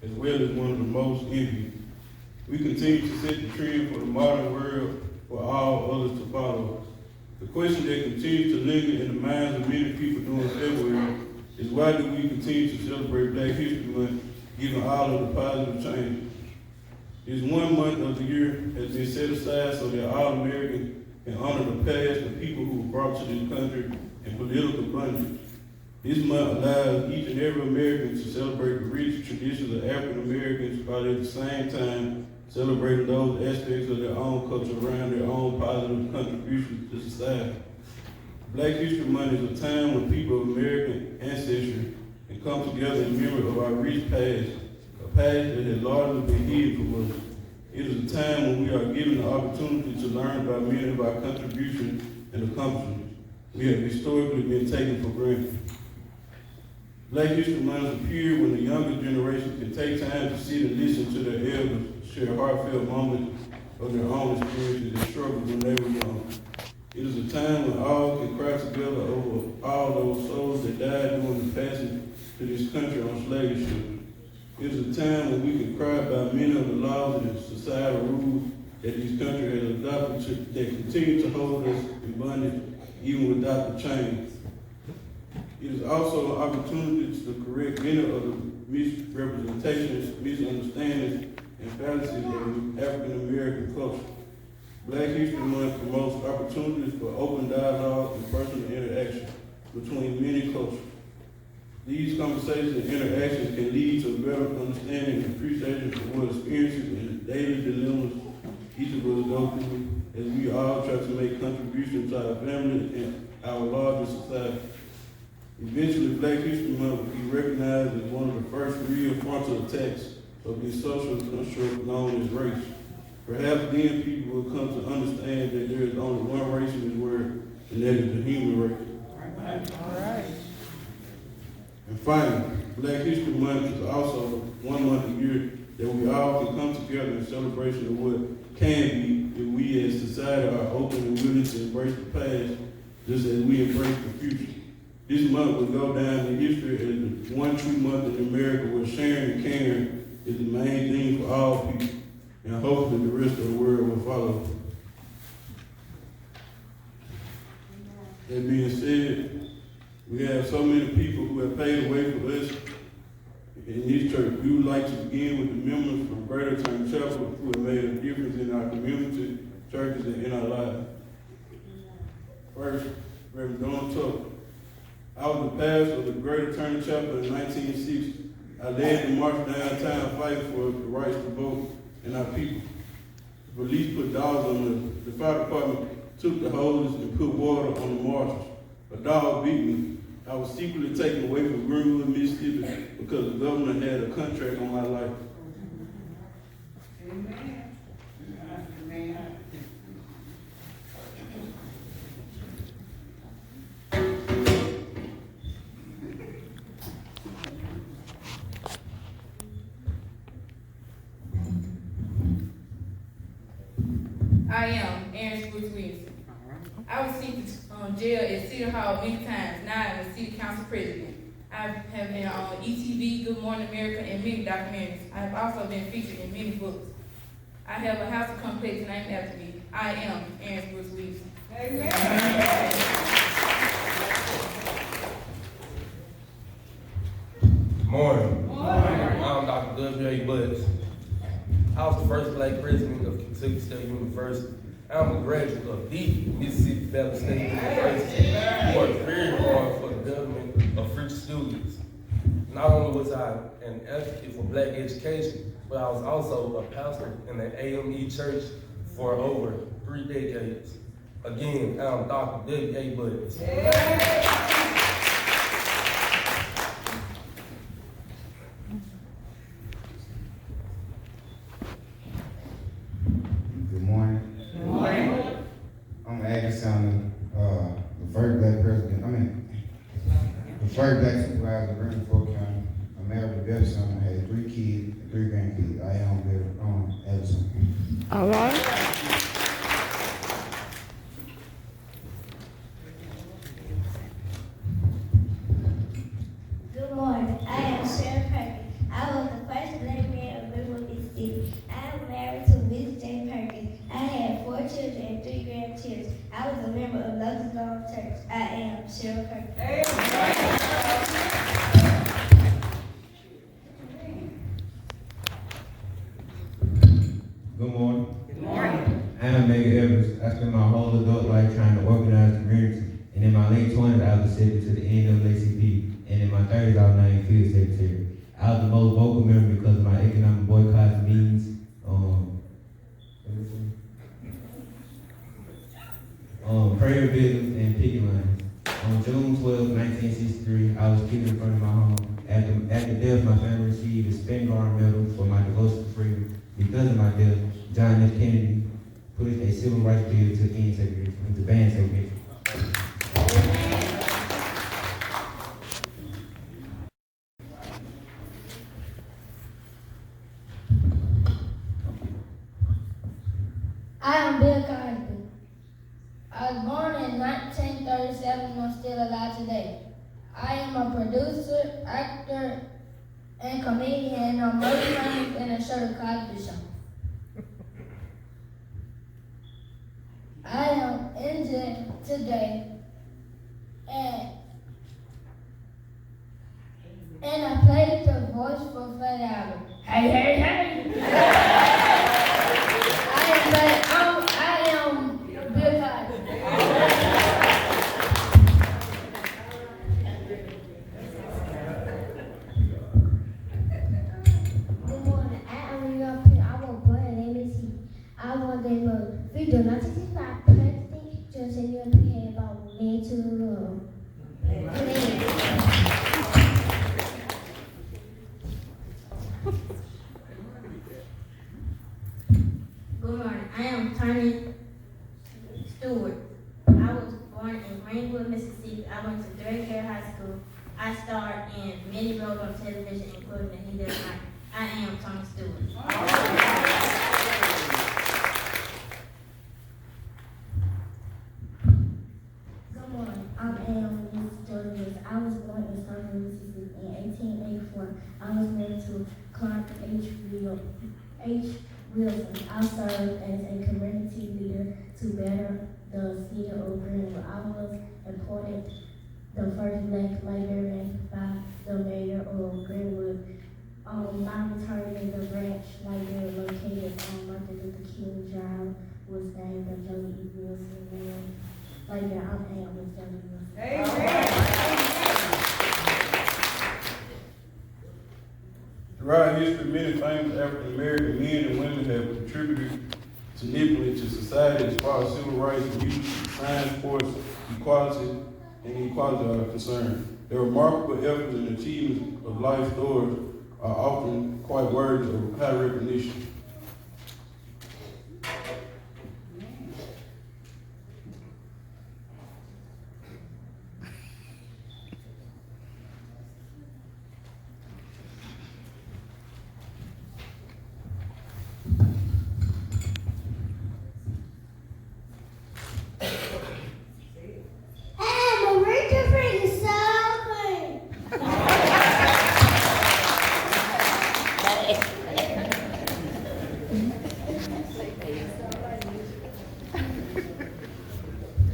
as well as one of the most envied. We continue to set the trend for the modern world for all others to follow. The question that continues to linger in the minds of many people during February is why do we continue to celebrate Black History Month given all of the positive changes? This 1 month of the year has been set aside so that all Americans can honor the past of people who were brought to this country in political bondage. This month allows each and every American to celebrate the rich traditions of African Americans while at the same time celebrating those aspects of their own culture around their own positive contributions to society. Black History Month is a time when people of American ancestry can come together in memory of our rich past, a past that has largely been hidden from us. It is a time when we are given the opportunity to learn about many of our contributions and accomplishments we have historically been taken for granted. Black History Month is a period when the younger generation can take time to sit and listen to their elders share heartfelt moments of their own experiences and struggles when they were young. It is a time when all can cry together over all those souls that died during the passage to this country on slave ships. It is a time when we can cry about many of the laws and societal rules that this country has adopted that continue to hold us in bondage even without the change. It is also an opportunity to correct many of the misrepresentations, misunderstandings, and fallacies of African American culture. Black History Month promotes opportunities for open dialogue and personal interaction between many cultures. These conversations and interactions can lead to a better understanding and appreciation for what experiences and the daily dilemmas each of us go through as we all try to make contributions to our family and our larger society. Eventually, Black History Month will be recognized as one of the first real frontal attacks of this social construct known as race. Perhaps then people will come to understand that there is only one race in this world, and that is the human race. All right. And finally, Black History Month is also 1 month a year that we all can come together in celebration of what can be if we as society are open and willing to embrace the past just as we embrace the future. This month will go down in history as the one true month in America where sharing and caring is the main thing for all people, and hopefully the rest of the world will follow. That being said, we have so many people who have paved the way for us in this church. We would like to begin with the members from Greater Turn Chapel who have made a difference in our community, churches, and in our lives. First, Reverend Don Tucker. I was the pastor of the Greater Turn Chapel in 1960. I led the march downtown fighting for the rights to vote and our people. The police put dogs on us. The fire department took the hoses and put water on the marchers. A dog beat me. I was secretly taken away from Greenwood, Mississippi because the governor had a contract on my life. Amen. Amen. I am Aaron Brooks Williamson. I was sent to jail at City Hall many times. Now I'm a city council president. I have been on ETV, Good Morning America, and many documentaries. I have also been featured in many books. I have a housing complex named after me. I am Aaron Brooks Williamson. Amen. Morning. Morning. I'm Dr. W.A. Butts. I was the first Black president of Kentucky State University. I'm a graduate of the Mississippi Valley State University, who worked very hard for the betterment of future students. Not only was I an advocate for Black education, but I was also a pastor in the AME church for over 3 decades. Again, I'm Dr. W.A. Butts. Good morning. Good morning. I'm Addison, the first Black president. The first Black supervisor of Green Fork County. I'm married to Bethson. I had 3 kids and 3 grandkids. I am Addison. All right. Good morning. I am Sarah Perkins. I was the first Black Good morning. Good morning. I'm Megan Evans. I spent my whole adult life trying to organize the community. And in my late 20s, I was accepted to the NAACP. And in my 30s, I was named field secretary. I was the most vocal member because of my economic boycotts, meetings, prayer buildings, and picket lines. On June 12, 1963, I was killed in front of my home. After death, my family received a Spingarn Medal for my devotion to freedom. Because of my death, John F. Kennedy pushed a civil rights bill to end segregation, to ban segregation. I am Bill Cosby. I was born in 1937 and I'm still alive today. I am a producer, actor, and comedian, and I'm most famous in the show The Cosby Show. I am in jail today, and I played the voice for Fat Albert. Hey, hey, hey! I am Bill Cosby. Good morning. I am your I was born in ABC. I was the we do not take my president, just in your opinion about me to Good morning. I am Tony Stewart. I was born in Greenwood, Mississippi. I went to Third Care High School. I starred in many roles on television, including The Heat of the Night. I am Tony Stewart. Good morning. I'm Miss Jordan. I was born in Southern Mississippi in 1884. I was married to Clark H. Wilson. I served as a community leader to better the city of Greenwood. I was appointed the first black librarian by the mayor of Greenwood. My return in the branch library located on Martin Luther King Drive was named the Joey E. Wilson Land. Like that, I'm with Joey Wilson. Throughout history, many famous African American men and women have contributed significantly to society as far as civil rights, youth, science, sports, equality, and equality are concerned. Their remarkable efforts and achievements of life stories are often quite worthy of high recognition.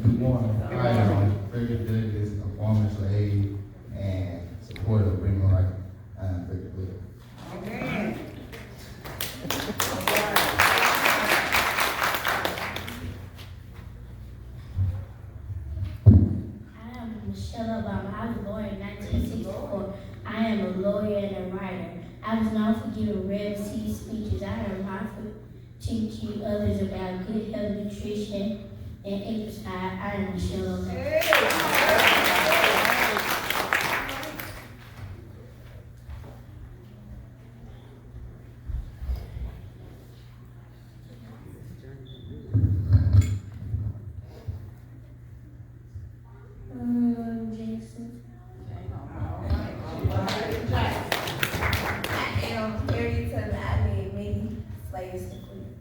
Good morning. I am Frederick Douglas, a former slave and supporter of women rights. I am Frederick Douglas. Amen. I am Michelle Obama. I was born in 1964. I am a lawyer and a writer. I was known for giving rare tea speeches. I am known for teaching others about good health, nutrition, and exercise. I am Michelle Obama. Jason. I am Harriet Tubman. I made many slaves to queen.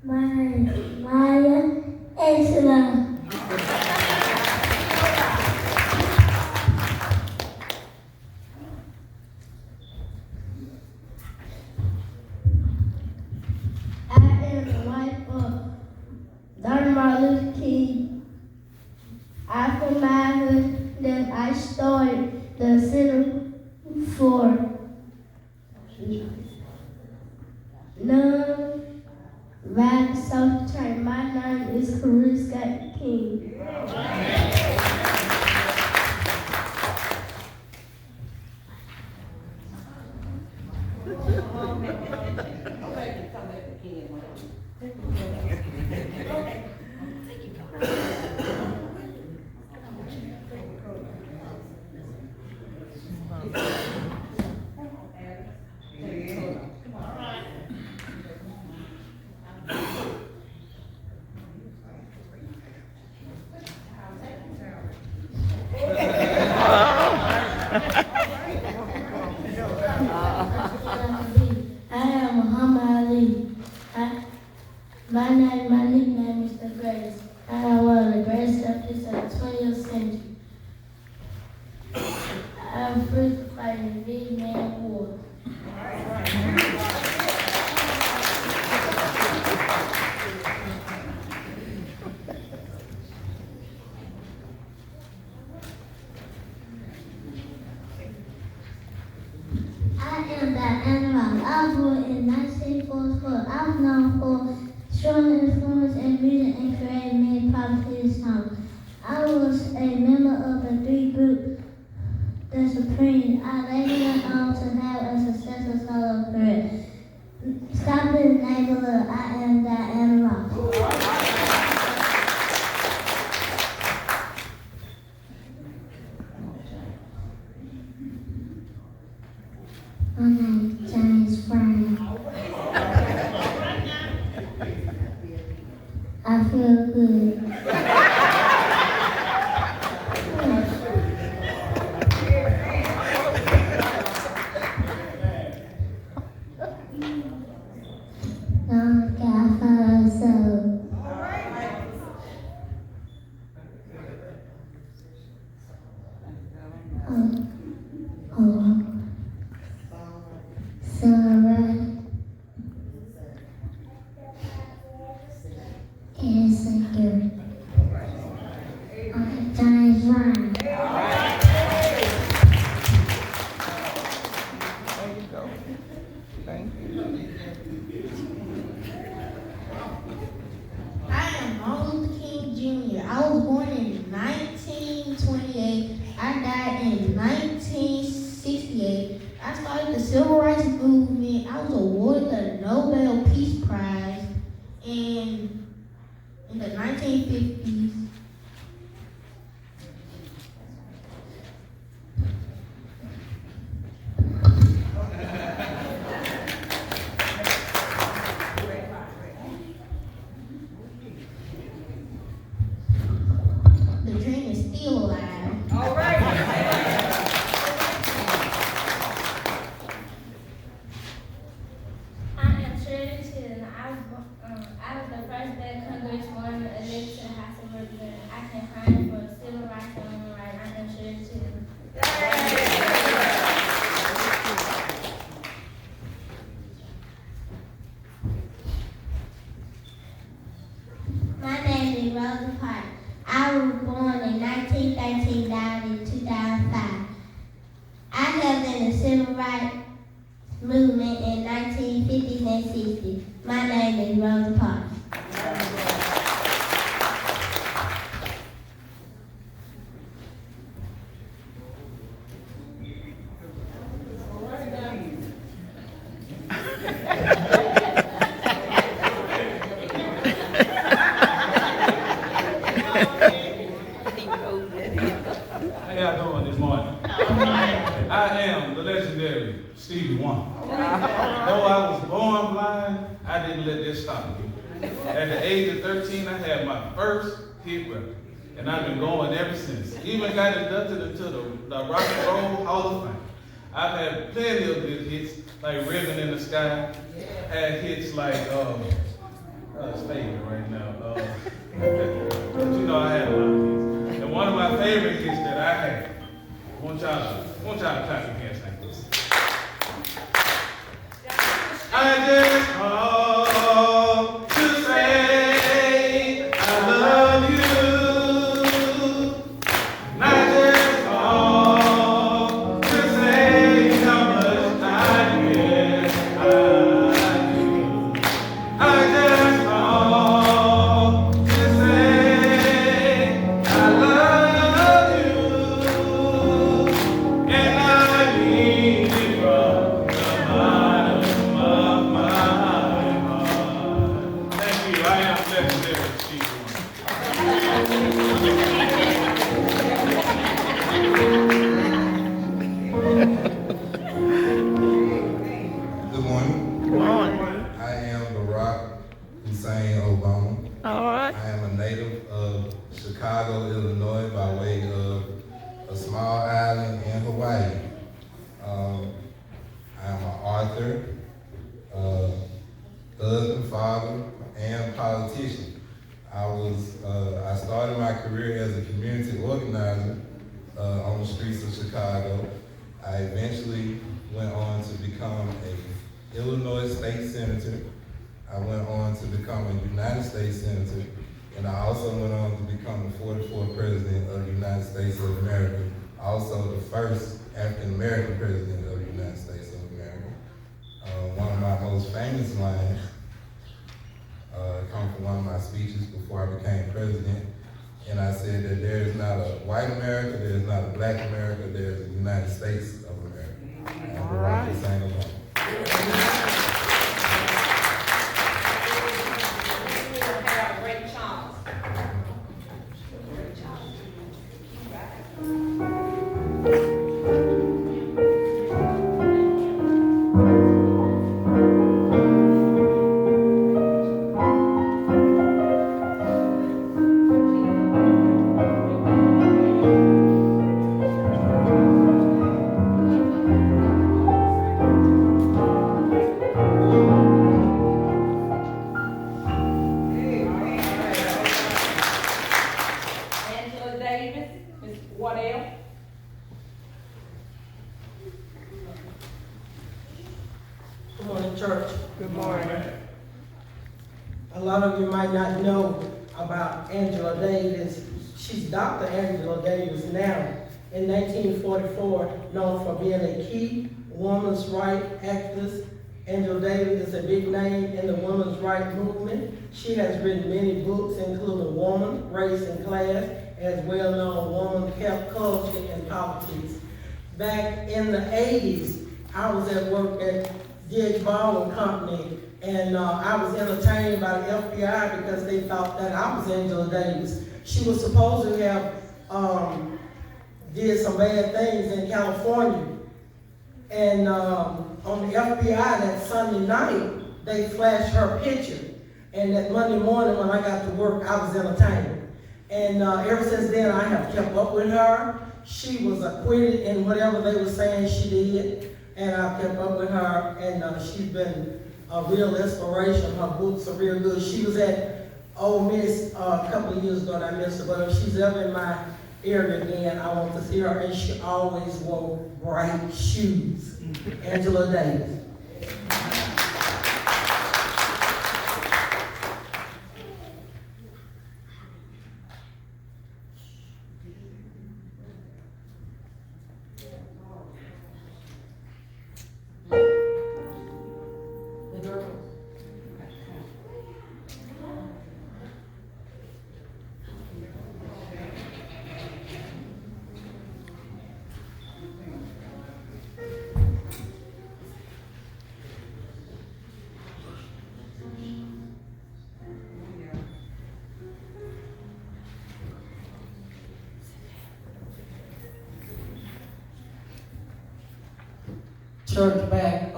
My name is Maya Angela. I am the wife of Dr. Martin Luther King. After my husband, I started the Center for Non-Violent Social Change. My name is Cariska King. I am Muhammad Ali. My nickname is the greatest. I am one of the greatest athletes of the 20th century. I am first fighting the Vietnam War. I am Diana Ross. I was born in 1944. I was known for strong influence in music and creating many popular songs. I was a member of the three group, The Supreme. I later went on to have a successful solo career. Stop in the neighborhood. I am Diana Ross. My name is James Brown. I feel good. Don't get for so. Insecure. James Brown. There you go. Thank you. I am Martin Luther King Jr. I was born in 1928. I died in 1968. I started the Civil Rights Movement. I was awarded the Nobel Peace Prize in the 1950s. The dream is still alive. All right. I am Shirley Chilton. I was the first black congresswoman elected to the House of Representatives. I campaigned for civil rights and women's rights. I am Shirley Chilton. My name is Rosa Parks. I was born in 1913, died in 2005. I helped in the civil rights movement in 1950s and 60s. My name is Rosa Parks. How y'all doing this morning? I am the legendary Stevie Wonder. Though I was born blind, I didn't let this stop me. At the age of 13, I had my first hit record, and I've been going ever since. Even got inducted into the Rock and Roll Hall of Fame. I've had plenty of good hits, like Ribbon in the Sky. Had hits like statement right now. But you know I had a lot of these. And one of my favorite hits that I had, I want y'all to clap your hands like this. I just called to say I love you. And I just called to say how much I care. I just called to say I love you, and I mean it from the bottom of my heart. Thank you. I am legendary, Steve. Good morning. Good morning. I am Barack Hussein Obama. All right. I am a native of Chicago, Illinois, by way of a small island in Hawaii. I am an author, husband, father, and politician. I started my career as a community organizer on the streets of Chicago. I eventually went on to become a Illinois state senator. I went on to become a United States senator, and I also went on to become the 44th president of the United States of America, also the first African American president of the United States of America. One of my most famous lines come from one of my speeches before I became president, and I said that there is not a white America, there is not a black America, there is a United States of America. All right. Angela Davis, Ms. Wardell. Good morning, church. Good morning. A lot of you might not know about Angela Davis. She's Dr. Angela Davis now. In 1944, known for being a key women's rights activist, Angela Davis is a big name in the women's rights movement. She has written many books, including Woman, Race, and Class, as well-known Woman, Health, Culture, and Politics. Back in the 80s, I was at work at D.H. Baldwin Company, and I was entertained by the FBI because they thought that I was Angela Davis. She was supposed to have did some bad things in California, and on the FBI that Sunday night, they flashed her picture, and that Monday morning when I got to work, I was entertained. And ever since then, I have kept up with her. She was acquitted in whatever they were saying she did, and I've kept up with her, and she's been a real inspiration. Her books are real good. She was at Ole Miss a couple of years ago, and I missed her, but if she's ever in my area again, I want to see her, and she always wore bright shoes. Angela Davis. Church back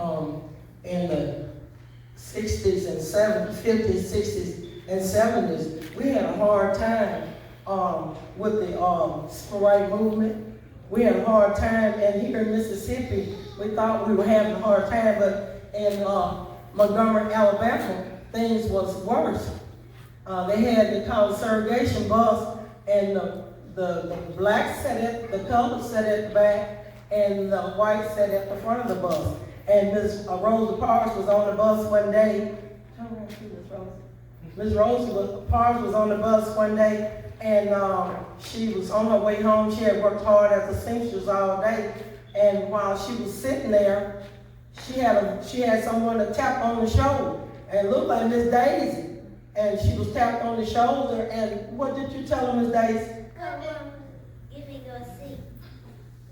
in the 60s and 70s, 50s, 60s, and 70s, we had a hard time with the civil rights movement. We had a hard time, and here in Mississippi, we thought we were having a hard time, but in Montgomery, Alabama, things was worse. They had the called segregation bus, and the blacks sat at, the colored sat at the back, and the whites sat at the front of the bus. And Miss Rosa Parks was on the bus one day. Turn around, see Miss Rosa. Miss Rosa Parks was on the bus one day, and she was on her way home. She had worked hard as a seamstress all day, and while she was sitting there, she had someone to tap on the shoulder, and it looked like Miss Daisy. And she was tapped on the shoulder, and what did you tell her, Miss Daisy? Come on, give me your seat.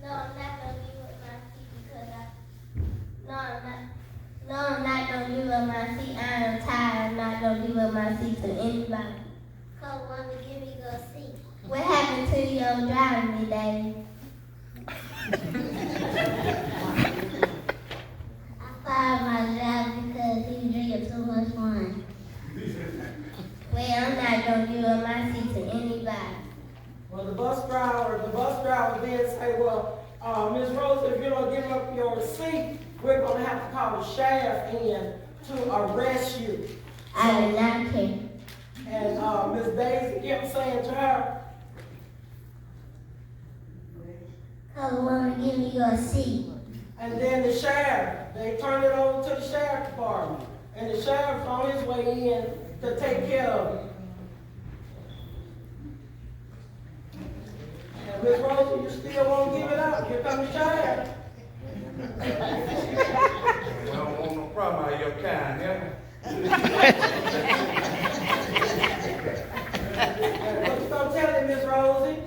No, I'm not gonna give up my seat because I'm not gonna give up my seat. I am tired. I'm not gonna give up my seat to anybody. Come on, give me your seat. What happened to your driving me, Daddy? I fired my driver because he was drinking too much wine. Well, I'm not gonna give up my seat to anybody. Well, the bus driver then say, well, Miss Rosa, if you don't give up your seat, we're gonna have to call the sheriff in to arrest you. I did not care. And Miss Daisy kept saying to her, Come on, give me your seat. and then the sheriff, they turned it over to the sheriff department. And the sheriff's on his way in to take care of it. And Miss Rosa, you still won't give it up. Here comes the sheriff. I don't want no problem out of your kind, yeah? What you gonna tell him, Miss Rosie?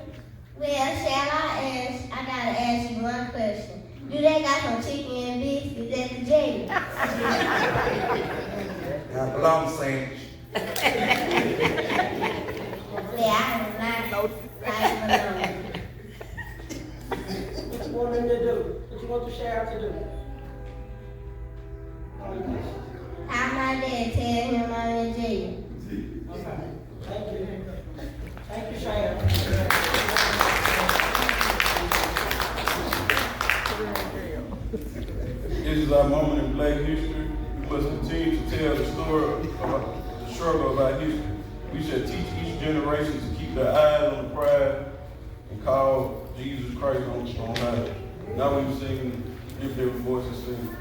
Well, I gotta ask you one question. Do they got some chicken and biscuits at the jail? Got a long sandwich. Well, I don't like bologna. What you want him to do? What you want the sheriff to do? How my dad tell him I'm in jail? Okay. Thank you. Thank you, sheriff. This is our moment in Black history. We must continue to tell the story of the struggle of our history. We shall teach each generation to keep their eyes on the prize and call Jesus Christ on high. Now we sing, lift every voice and sing.